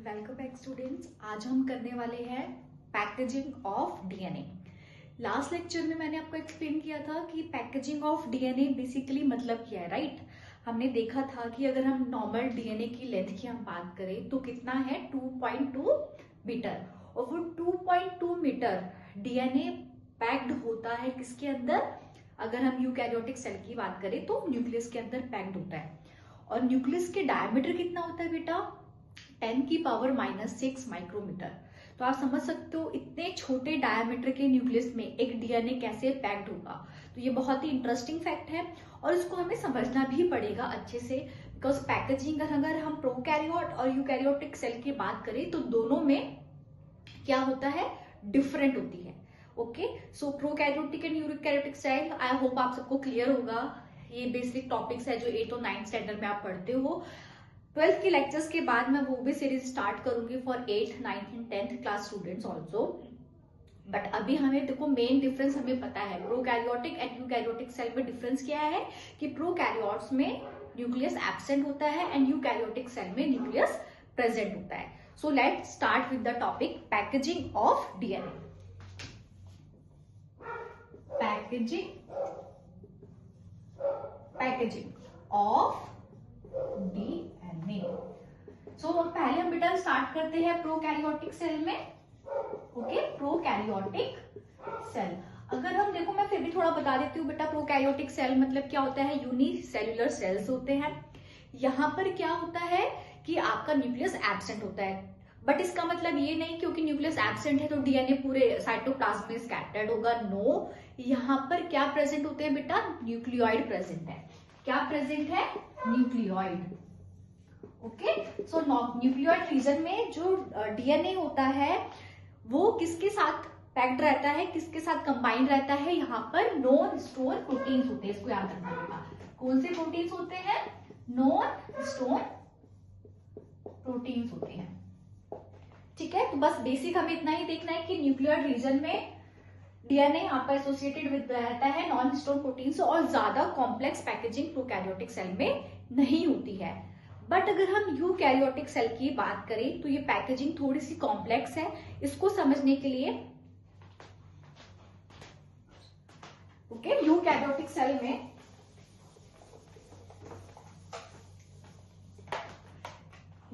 Welcome back students. आज हम करने वाले हैं packaging of DNA. Last lecture में मैंने आपको एक्सप्लेन किया था कि पैकेजिंग ऑफ डीएनए बेसिकली मतलब क्या है, राइट? हमने देखा था कि अगर हम नॉर्मल डीएनए की लेंथ की हम बात करें तो कितना है 2.2 मीटर, और वो 2.2 मीटर डीएनए पैक्ड होता है किसके अंदर? अगर हम यूकैरियोटिक सेल की बात करें तो न्यूक्लियस के अंदर पैक्ड होता है। और न्यूक्लियस के डायमीटर कितना होता है बेटा? 10⁻⁻⁶ माइक्रोमीटर। तो आप समझ सकते हो इतने छोटे डायमीटर के न्यूक्लियस में एक डीएनए कैसे पैक्ड होगा। तो ये बहुत ही इंटरेस्टिंग फैक्ट है और इसको हमें समझना भी पड़ेगा अच्छे से, बिकॉज पैकेजिंग अगर हम प्रोकैरियोट और यूकैरियोटिक सेल की बात करें तो दोनों में क्या होता है, डिफरेंट होती है। Okay, so prokaryotic and eukaryotic cell, I hope आप सबको क्लियर होगा। ये बेसिक टॉपिक्स है जो 8 और 9 स्टैंडर्ड में आप पढ़ते हो। 12th के लेक्चर्स के बाद मैं वो भी सीरीज स्टार्ट करूंगी for 8th, 9th and 10th class students also. But अभी हमें देखो मेन डिफरेंस हमें पता है प्रोकैरियोटिक एंड यूकैरियोटिक सेल में डिफरेंस क्या है कि प्रोकैरियोट्स में न्यूक्लियस एब्सेंट होता है एंड यूकैरियोटिक सेल में न्यूक्लियस प्रेजेंट होता है। So let's start with the topic packaging of DNA. Packaging of DNA. So पहले हम बेटा स्टार्ट करते हैं प्रोकैरियोटिक सेल में। Okay, prokaryotic cell. अगर हम देखो, मैं फिर भी थोड़ा बता देती हूँ बेटा, प्रोकैरियोटिक सेल मतलब क्या होता है, यूनिसेल्युलर सेल्स होते हैं। यहाँ पर क्या होता है कि आपका न्यूक्लियस एब्सेंट होता है, बट इसका मतलब ये नहीं क्योंकि न्यूक्लियस एब्सेंट है तो डीएनए पूरे साइटोप्लाज्म में स्कैटर्ड होगा। नो, यहाँ पर क्या प्रेजेंट होते हैं बेटा? न्यूक्लियोइड प्रेजेंट है। क्या प्रेजेंट है? न्यूक्लियोइड। ओके, सो न्यूक्लियोइड रीजन में जो डीएनए होता है वो किसके साथ पैक्ड रहता है, किसके साथ कंबाइंड रहता है? यहाँ पर नॉन स्टोर प्रोटीन्स होते हैं, इसको याद रखना होगा। कौन से प्रोटीन्स होते हैं? नॉन स्टोर प्रोटीन्स होते हैं। ठीक है, तो बस बेसिक हमें इतना ही देखना है कि न्यूक्लियोइड रीजन में डीएनए यहाँ पर एसोसिएटेड विद रहता है नॉन स्टोर प्रोटीन से, और ज्यादा कॉम्प्लेक्स पैकेजिंग प्रोकैरियोटिक सेल में नहीं होती है। बट अगर हम यूकैरियोटिक सेल की बात करें तो ये पैकेजिंग थोड़ी सी कॉम्प्लेक्स है। इसको समझने के लिए ओके, यूकैरियोटिक सेल में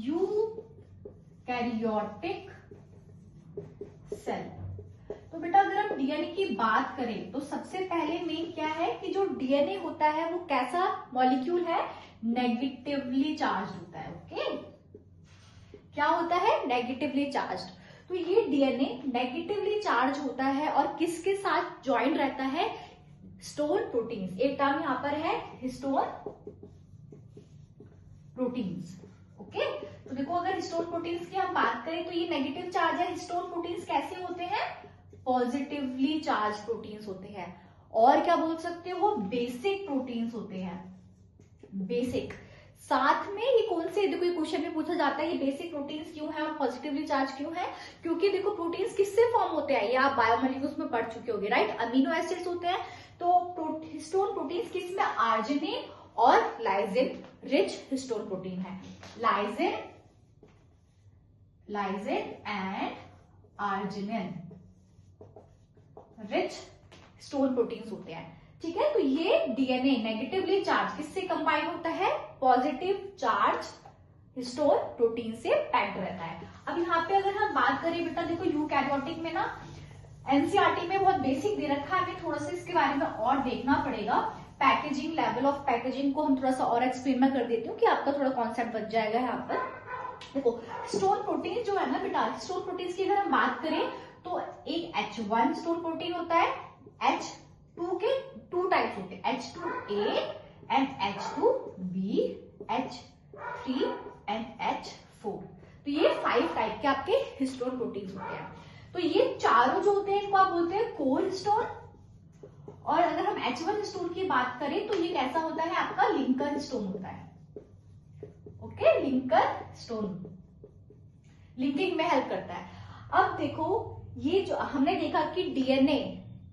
यूकैरियोटिक सेल, तो बेटा अगर हम डीएनए की बात करें तो सबसे पहले मेन क्या है कि जो डीएनए होता है वो कैसा मॉलिक्यूल है? नेगेटिवली चार्ज होता है। ओके, क्या होता है? Negatively charge. तो ये डीएनए नेगेटिवली चार्ज होता है और किसके साथ ज्वाइंट रहता है? Histone proteins. एक टर्म यहाँ पर है हिस्टोन प्रोटीन्स। ओके, तो देखो अगर हिस्टोन प्रोटीन्स की हम बात करें तो ये नेगेटिव चार्ज है। हिस्टोन प्रोटीन्स कैसे होते हैं? पॉजिटिवली चार्ज प्रोटीन्स होते हैं। और क्या बोल सकते हो? बेसिक प्रोटीन्स होते हैं। बेसिक साथ में ये कौन से, देखो ये क्वेश्चन में पूछा जाता है ये बेसिक प्रोटीन्स क्यों है और पॉजिटिवली चार्ज क्यों है? क्योंकि देखो प्रोटीन्स किससे फॉर्म होते हैं, ये आप बायोमोलिक्यूल्स में पढ़ चुके होंगे, राइट? अमीनो एसिड्स होते हैं। तो हिस्टोन प्रोटीन्स किसमें? आर्जिनिन और लाइसिन रिच हिस्टोन प्रोटीन है। Lysine and arginine rich histone proteins होते हैं। ठीक है, तो ये डीएनए नेगेटिवली चार्ज किससे कंबाइन होता है? पॉजिटिव चार्ज हिस्टोन प्रोटीन से पैक्ड रहता है। अब यहाँ पे अगर हम बात करें बेटा, देखो यूकैरियोटिक में ना एनसीईआरटी में बहुत बेसिक दे रखा है, हमें थोड़ा सा इसके बारे में और देखना पड़ेगा। पैकेजिंग, लेवल ऑफ पैकेजिंग को हम थोड़ा सा और एक्सप्लेन मैं कर देती हूँ कि आपका थोड़ा कॉन्सेप्ट बच जाएगा यहाँ पर। देखो हिस्टोन प्रोटीन जो है ना बेटा, हिस्टोन प्रोटीन की अगर हम बात करें तो एक H1 स्टोन प्रोटीन होता है। H2 के 2 टाइप्स होते हैं, H2A and H2B, H3 and H4। तो ये 5 टाइप के आपके हिस्टोन प्रोटीन्स होते हैं। तो ये चारों जो होते हैं इनको आप बोलते हैं कोर हिस्टोन। और अगर हम H1 हिस्टोन की बात करें तो ये कैसा होता है? आपका लिंकर हिस्टोन होता है। ओके, लिंकर हिस्टोन लिंकिंग में हेल्प करता है। अब देखो ये जो हमने देखा कि डीएनए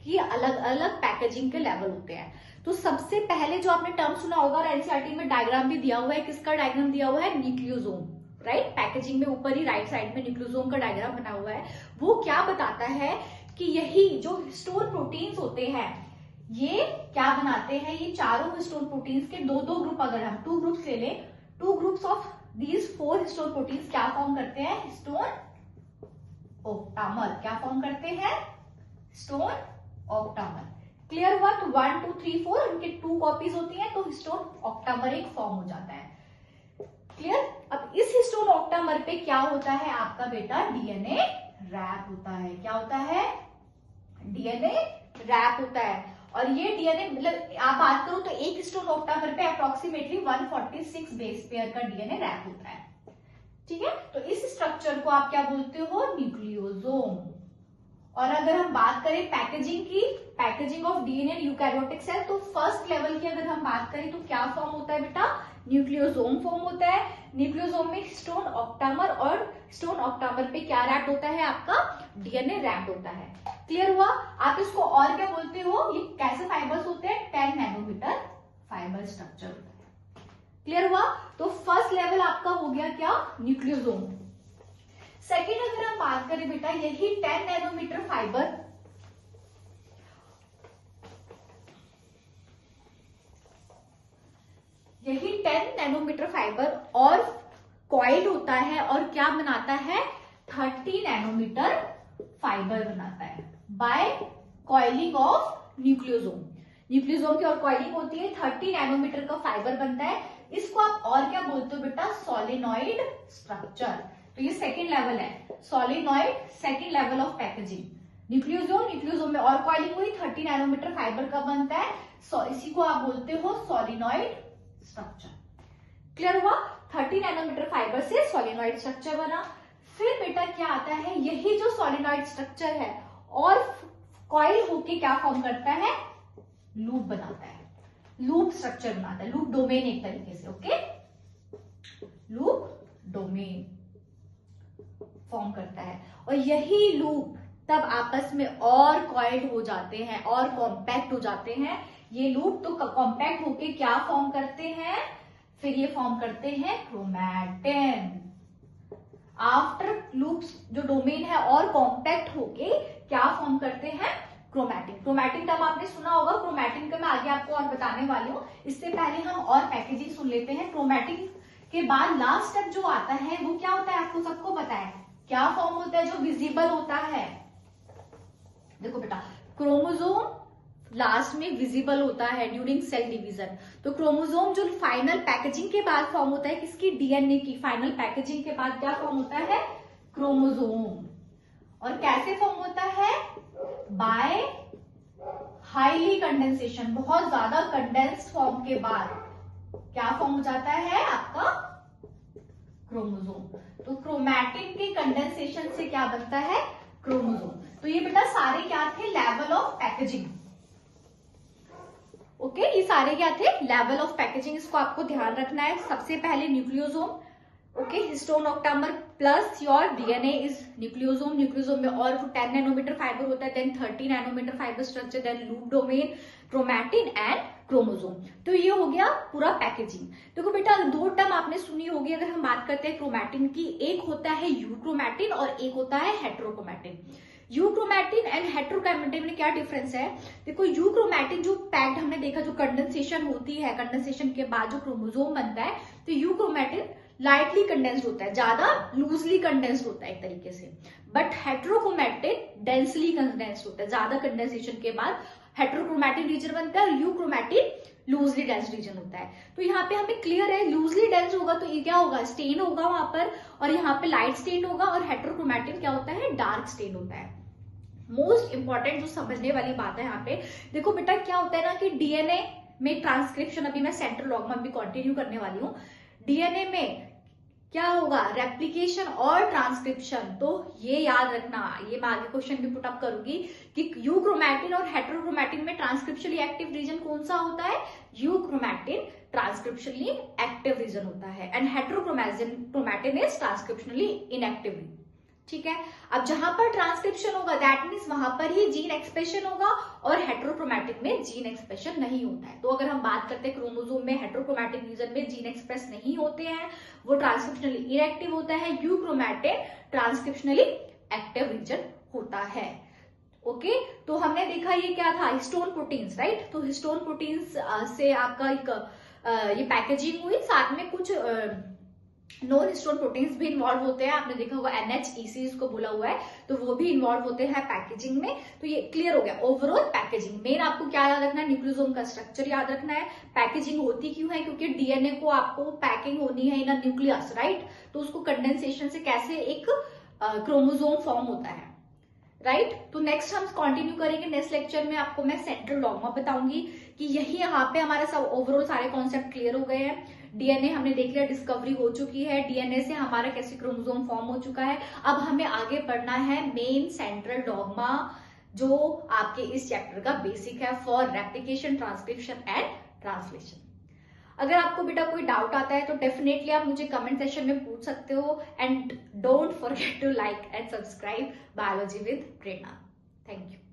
की अलग अलग पैकेजिंग के लेवल होते हैं। तो सबसे पहले जो आपने टर्म सुना होगा और एनसीईआरटी में डायग्राम भी दिया हुआ है, किसका डायग्राम दिया हुआ है? न्यूक्लियोसोम। राइट, पैकेजिंग में ऊपर ही राइट साइड में न्यूक्लियोसोम का डायग्राम बना हुआ है, वो क्या बताता है कि यही जो हिस्टोन प्रोटीन्स होते हैं ये क्या बनाते हैं, ये चारों हिस्टोन प्रोटीन्स के दो दो ग्रुप, अगर हम 2 ग्रुप्स ले लें, 2 groups of these 4 histone proteins क्या फॉर्म करते हैं, हिस्टोन ऑक्टामर, क्या फॉर्म करते हैं, हिस्टोन ऑक्टामर। क्लियर हुआ, तो 1 2 3 4 इनके 2 कॉपीज होती हैं, तो हिस्टोन ऑक्टामर एक फॉर्म हो जाता है। क्लियर। अब इस हिस्टोन ऑक्टामर पे क्या होता है आपका बेटा, डीएनए रैप होता है। क्या होता है, डीएनए रैप होता है। और ये डीएनए मतलब आप बात करो तो एक हिस्टोन ऑक्टामर पे अप्रोक्सीमेटली 146 बेस पेयर का डीएनए रैप होता है। ठीक है, तो इस स्ट्रक्चर को आप क्या बोलते हो, न्यूक्लियोसोम। और अगर हम बात करें पैकेजिंग की, packaging of DNA eukaryotic cell, तो फर्स्ट लेवल की अगर हम बात करें तो क्या फॉर्म होता है बेटा, न्यूक्लियोसोम फॉर्म होता है। न्यूक्लियोसोम में हिस्टोन ऑक्टामर, और हिस्टोन ऑक्टामर पे क्या रैप्ड होता है आपका, डीएनए रैप्ड होता है। क्लियर हुआ। आप इसको और क्या बोलते हो, ये कैसे फाइबर्स होते हैं, 10 नैनोमीटर फाइबर स्ट्रक्चर होता है। क्लियर हुआ। तो फर्स्ट लेवल आपका हो गया क्या, न्यूक्लियोसोम। सेकेंड अगर हम बात करें बेटा, यही 10 नैनोमीटर फाइबर यही 10 नैनोमीटर फाइबर और कॉइल होता है और क्या बनाता है, 30 नैनोमीटर फाइबर बनाता है by coiling of nucleosome. Nucleosome की और कॉइलिंग होती है, 30 नैनोमीटर का फाइबर बनता है। इसको आप और क्या बोलते हो बेटा, सोलेनॉइड स्ट्रक्चर। तो ये सेकेंड लेवल है, solenoid, second level of packaging. Nucleosome में और कॉइलिंग हुई, 30 नैनोमीटर फाइबर का बनता है, इसी को आप बोलते हो सोलेनॉइड स्ट्रक्चर। क्लियर हुआ। 30 नैनोमीटर फाइबर से सोलेनॉइड स्ट्रक्चर बना। फिर बेटा क्या आता है, यही जो सोलेनॉइड स्ट्रक्चर है और कॉइल होके क्या फॉर्म करता है, लूप बनाता है, लूप स्ट्रक्चर बनाता है, लूप डोमेन एक तरीके से। ओके, लूप डोमेन फॉर्म करता है। और यही लूप तब आपस में और कॉइल्ड हो जाते हैं और कॉम्पैक्ट हो जाते हैं। ये लूप तो कॉम्पैक्ट होके क्या फॉर्म करते हैं, फिर ये फॉर्म करते हैं क्रोमैटिन। आफ्टर लूप्स जो डोमेन है और कॉम्पैक्ट होके क्या फॉर्म करते हैं, क्रोमैटिन। क्रोमैटिन टर्म आपने सुना होगा, क्रोमैटिन का मैं आगे आपको और बताने वाली हूँ। इससे पहले हम और पैकेजिंग सुन लेते हैं। क्रोमैटिन के बाद लास्ट स्टेप जो आता है वो क्या होता है, आपको सबको पता है क्या फॉर्म होता है, जो विजिबल होता है। देखो बेटा, क्रोमोसोम लास्ट में विजिबल होता है ड्यूरिंग सेल डिवीजन। तो क्रोमोसोम जो फाइनल पैकेजिंग के बाद फॉर्म होता है, किसकी, डीएनए की फाइनल पैकेजिंग के बाद क्या फॉर्म होता है, क्रोमोसोम। और कैसे फॉर्म होता है, बाय हाईली कंडेंसेशन, बहुत ज्यादा कंडेंस फॉर्म के बाद क्या फॉर्म हो जाता है आपका क्रोमोसोम। तो क्रोमैटिन के कंडेंसेशन से क्या बनता है, क्रोमोसोम। तो ये बेटा सारे क्या थे, लेवल ऑफ पैकेजिंग। ओके, ये सारे क्या थे, लेवल ऑफ पैकेजिंग। इसको आपको ध्यान रखना है। सबसे पहले nucleosome, okay, histone octamer plus your DNA is nucleosome. Nucleosome में और 10 नैनोमीटर फाइबर होता है, then 30 nanometre fibre structure, then loop domain, chromatin and chromosome. तो ये हो गया पूरा पैकेजिंग। देखो बेटा, 2 टर्म आपने सुनी होगी अगर हम बात करते हैं क्रोमैटिन की। एक होता है यूक्रोमैटिन और एक होता है हेट्रोक्रोमैटिन। यूक्रोमैटिन एंड हेट्रोक्रोमैटिन में क्या डिफरेंस है, देखो यूक्रोमैटिन जो पैक्ड हमने देखा, जो कंडेंसेशन होती है, कंडेंसेशन के बाद जो क्रोमोसोम बनता है, तो यूक्रोमैटिन लाइटली कंडेंस्ड होता है, ज्यादा लूजली कंडेंस्ड होता है एक तरीके से। बट हेट्रोक्रोमैटिन डेंसली कंडेंस्ड होता है, ज्यादा कंडेंसेशन के बाद हेट्रोक्रोमैटिन रीजन बनता है और यूक्रोमैटिन लूजली डेंस रीजन होता है। तो यहाँ पे हमें क्लियर है, लूजली डेंस होगा तो ये क्या होगा, स्टेन होगा वहां पर, और यहाँ पे लाइट स्टेन होगा, और हेट्रोक्रोमैटिन क्या होता है, डार्क स्टेन होता है। मोस्ट इंपॉर्टेंट जो समझने वाली बात है यहाँ पे, देखो बेटा क्या होता है ना कि डीएनए में ट्रांसक्रिप्शन, अभी मैं सेंट्रल लॉग में भी कंटिन्यू करने वाली हूँ। डीएनए में क्या होगा, रेप्लिकेशन और ट्रांसक्रिप्शन। तो ये याद रखना, ये मैं आगे क्वेश्चन भी पुट अप करूंगी कि यूक्रोमैटिन और हेट्रोक्रोमैटिन में ट्रांसक्रिप्शनली एक्टिव रीजन कौन सा होता है, यूक्रोमैटिन ट्रांसक्रिप्शनली एक्टिव रीजन होता है, and heterochromatin is transcriptionally inactive. ठीक है। अब जहां पर ट्रांसक्रिप्शन होगा दैट मीन्स वहां पर ही जीन एक्सप्रेशन होगा और हेटेरोक्रोमैटिक में जीन एक्सप्रेशन नहीं होता है। तो अगर हम बात करते हैं क्रोमोसोम में हेटेरोक्रोमैटिक रीजन में जीन एक्सप्रेस नहीं होते हैं, वो ट्रांसक्रिप्शनली इनएक्टिव होता है। यूक्रोमैटिक ट्रांसक्रिप्शनली एक्टिव रीजन होता है। ओके तो हमने देखा ये क्या था, हिस्टोन प्रोटीन्स, राइट। तो हिस्टोन प्रोटीन्स से आपका एक ये पैकेजिंग हुई, साथ में कुछ नॉन हिस्टोन प्रोटीन्स भी इन्वॉल्व होते हैं। आपने देखा होगा NHEC इसको बोला हुआ है, तो वो भी इन्वॉल्व होते हैं पैकेजिंग में। तो ये क्लियर हो गया ओवरऑल पैकेजिंग। मेन आपको क्या याद रखना है, न्यूक्लियोसोम का स्ट्रक्चर याद रखना है। पैकेजिंग होती क्यों है, क्योंकि डीएनए को आपको पैकिंग होनी है इन अ न्यूक्लियस, राइट। तो उसको कंडेंसेशन से कैसे एक क्रोमोसोम फॉर्म होता है, राइट। तो नेक्स्ट हम कंटिन्यू करेंगे। नेक्स्ट लेक्चर में आपको मैं सेंट्रल डॉग्मा बताऊंगी कि यही यहाँ पे हमारा सब ओवरऑल सारे कॉन्सेप्ट क्लियर हो गए हैं। डीएनए हमने देख लिया, डिस्कवरी हो चुकी है, डीएनए से हमारा कैसे क्रोमोसोम फॉर्म हो चुका है। अब हमें आगे पढ़ना है मेन सेंट्रल डॉग्मा, जो आपके इस चैप्टर का बेसिक है for replication, transcription and translation. अगर आपको बेटा कोई डाउट आता है तो डेफिनेटली आप मुझे कमेंट सेक्शन में पूछ सकते हो। And don't forget to like and subscribe biology with Prerna. Thank you.